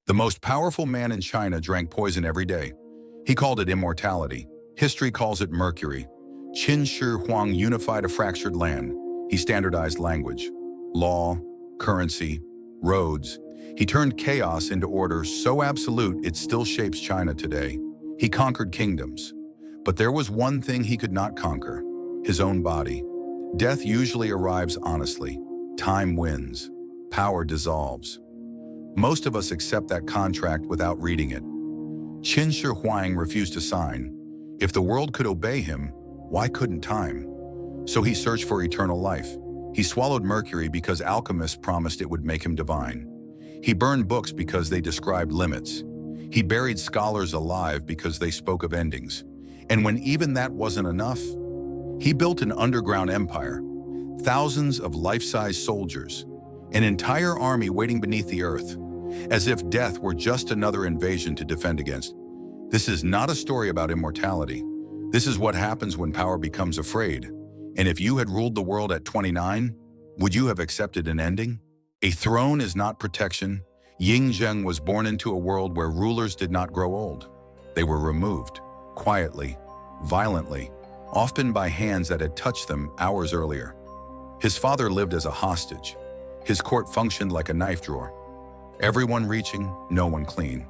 The most powerful man in China drank poison every day. He called it immortality. History calls it mercury. Qin Shi Huang unified a fractured land. He standardized language, law, currency, roads. He turned chaos into order so absolute it still shapes China today. He conquered kingdoms. But there was one thing he could not conquer: his own body. Death usually arrives honestly. Time wins. Power dissolves. Most of us accept that contract without reading it. Qin Shi Huang refused to sign. If the world could obey him, why couldn't time? So he searched for eternal life. He swallowed mercury because alchemists promised it would make him divine. He burned books because they described limits. He buried scholars alive because they spoke of endings. And when even that wasn't enough, he built an underground empire. Thousands of life-size soldiers, an entire army waiting beneath the earth, as if death were just another invasion to defend against. This is not a story about immortality. This is what happens when power becomes afraid. And if you had ruled the world at 29, would you have accepted an ending? A throne is not protection. Ying Zheng was born into a world where rulers did not grow old. They were removed, quietly, violently, often by hands that had touched them hours earlier. His father lived as a hostage. His court functioned like a knife drawer. Everyone reaching, no one clean.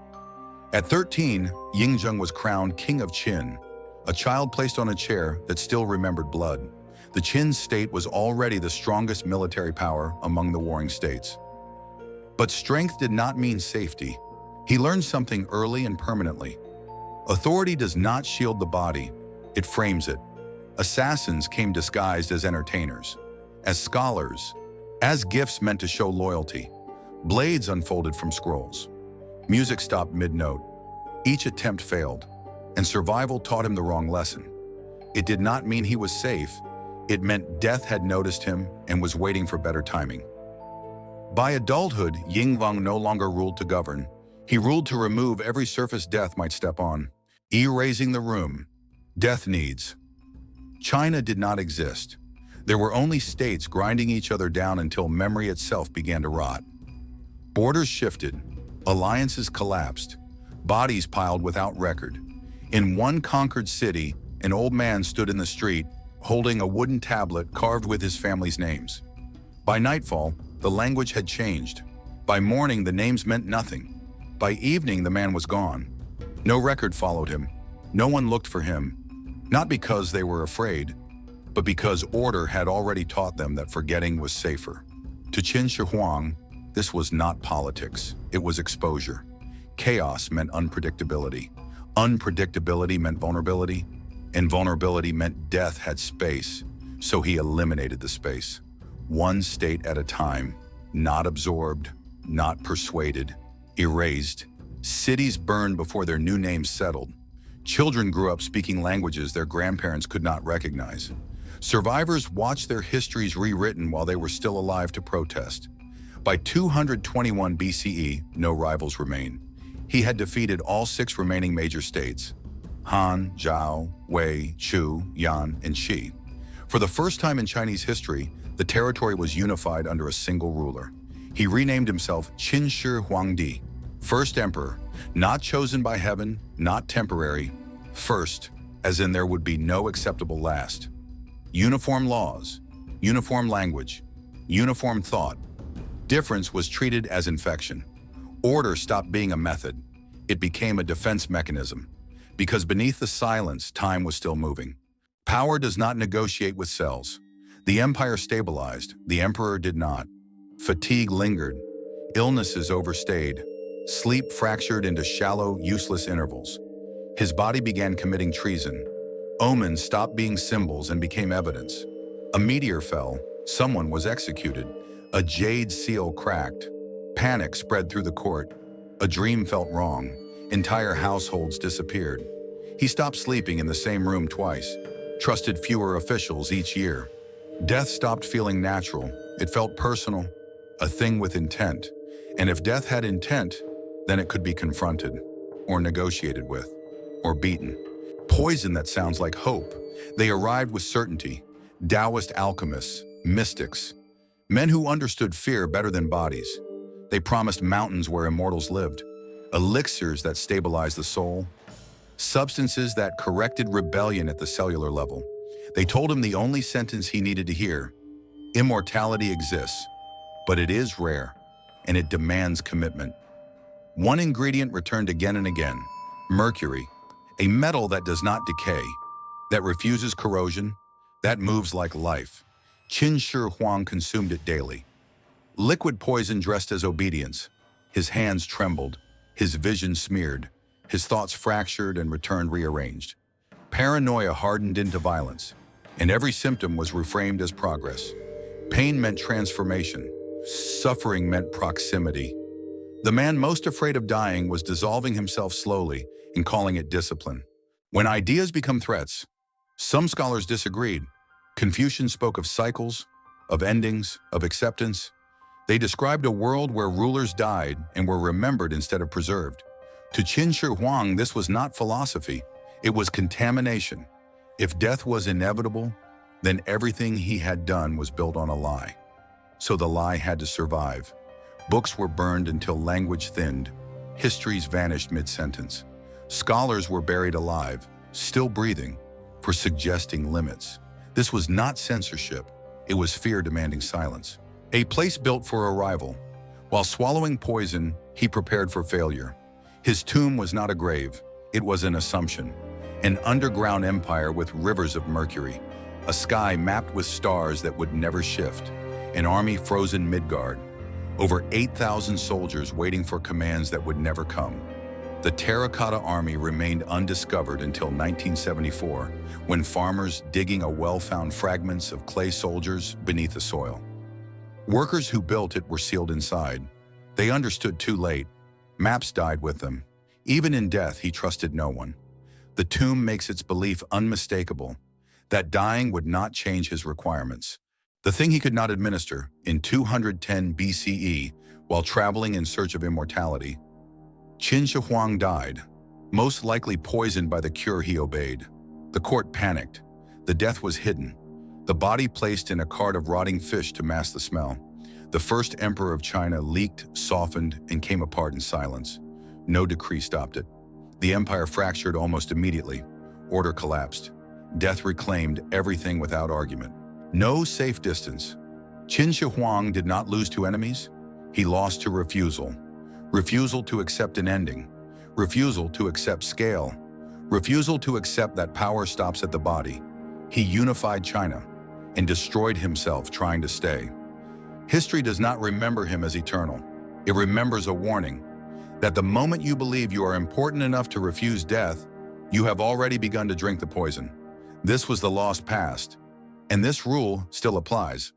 At 13, Ying Zheng was crowned King of Qin, a child placed on a chair that still remembered blood. The Qin state was already the strongest military power among the warring states. But strength did not mean safety. He learned something early and permanently. Authority does not shield the body, it frames it. Assassins came disguised as entertainers, as scholars, as gifts meant to show loyalty. Blades unfolded from scrolls. Music stopped mid-note. Each attempt failed, and survival taught him the wrong lesson. It did not mean he was safe. It meant death had noticed him and was waiting for better timing. By adulthood, Ying Zheng no longer ruled to govern. He ruled to remove every surface death might step on, erasing the room. Death needs. China did not exist. There were only states grinding each other down until memory itself began to rot. Borders shifted, alliances collapsed, bodies piled without record. In one conquered city, an old man stood in the street, holding a wooden tablet carved with his family's names. By nightfall, the language had changed. By morning, the names meant nothing. By evening, the man was gone. No record followed him. No one looked for him, not because they were afraid, but because order had already taught them that forgetting was safer. To Qin Shi Huang, this was not politics, it was exposure. Chaos meant unpredictability. Unpredictability meant vulnerability, and vulnerability meant death had space, so he eliminated the space. One state at a time, not absorbed, not persuaded, erased. Cities burned before their new names settled. Children grew up speaking languages their grandparents could not recognize. Survivors watched their histories rewritten while they were still alive to protest. By 221 BCE, no rivals remained. He had defeated all 6 remaining major states: Han, Zhao, Wei, Chu, Yan, and Qi. For the first time in Chinese history, the territory was unified under a single ruler. He renamed himself Qin Shi Huangdi, first emperor, not chosen by heaven, not temporary, first, as in there would be no acceptable last. Uniform laws, uniform language, uniform thought. Difference was treated as infection. Order stopped being a method. It became a defense mechanism. Because beneath the silence, time was still moving. Power does not negotiate with cells. The empire stabilized, the emperor did not. Fatigue lingered. Illnesses overstayed. Sleep fractured into shallow, useless intervals. His body began committing treason. Omens stopped being symbols and became evidence. A meteor fell. Someone was executed. A jade seal cracked. Panic spread through the court. A dream felt wrong. Entire households disappeared. He stopped sleeping in the same room twice. Trusted fewer officials each year. Death stopped feeling natural. It felt personal, a thing with intent. And if death had intent, then it could be confronted, or negotiated with, or beaten. Poison that sounds like hope. They arrived with certainty. Daoist alchemists, mystics, men who understood fear better than bodies. They promised mountains where immortals lived, elixirs that stabilize the soul, substances that corrected rebellion at the cellular level. They told him the only sentence he needed to hear: immortality exists, but it is rare, and it demands commitment. One ingredient returned again and again: mercury, a metal that does not decay, that refuses corrosion, that moves like life. Qin Shi Huang consumed it daily. Liquid poison dressed as obedience. His hands trembled, his vision smeared, his thoughts fractured and returned rearranged. Paranoia hardened into violence, and every symptom was reframed as progress. Pain meant transformation. Suffering meant proximity. The man most afraid of dying was dissolving himself slowly and calling it discipline. When ideas become threats, some scholars disagreed. Confucian spoke of cycles, of endings, of acceptance. They described a world where rulers died and were remembered instead of preserved. To Qin Shi Huang, this was not philosophy, it was contamination. If death was inevitable, then everything he had done was built on a lie. So the lie had to survive. Books were burned until language thinned. Histories vanished mid-sentence. Scholars were buried alive, still breathing, for suggesting limits. This was not censorship, it was fear demanding silence. A place built for arrival. While swallowing poison, he prepared for failure. His tomb was not a grave, it was an assumption. An underground empire with rivers of mercury. A sky mapped with stars that would never shift. An army frozen mid-guard. Over 8,000 soldiers waiting for commands that would never come. The Terracotta Army remained undiscovered until 1974, when farmers digging a well found fragments of clay soldiers beneath the soil. Workers who built it were sealed inside. They understood too late. Maps died with them. Even in death, he trusted no one. The tomb makes its belief unmistakable, that dying would not change his requirements. The thing he could not administer in 210 BCE while traveling in search of immortality. Qin Shi Huang died, most likely poisoned by the cure he obeyed. The court panicked. The death was hidden. The body placed in a cart of rotting fish to mask the smell. The first emperor of China leaked, softened, and came apart in silence. No decree stopped it. The empire fractured almost immediately. Order collapsed. Death reclaimed everything without argument. No safe distance. Qin Shi Huang did not lose to enemies. He lost to refusal. Refusal to accept an ending. Refusal to accept scale. Refusal to accept that power stops at the body. He unified China and destroyed himself trying to stay. History does not remember him as eternal. It remembers a warning that the moment you believe you are important enough to refuse death, you have already begun to drink the poison. This was the lost past, and this rule still applies.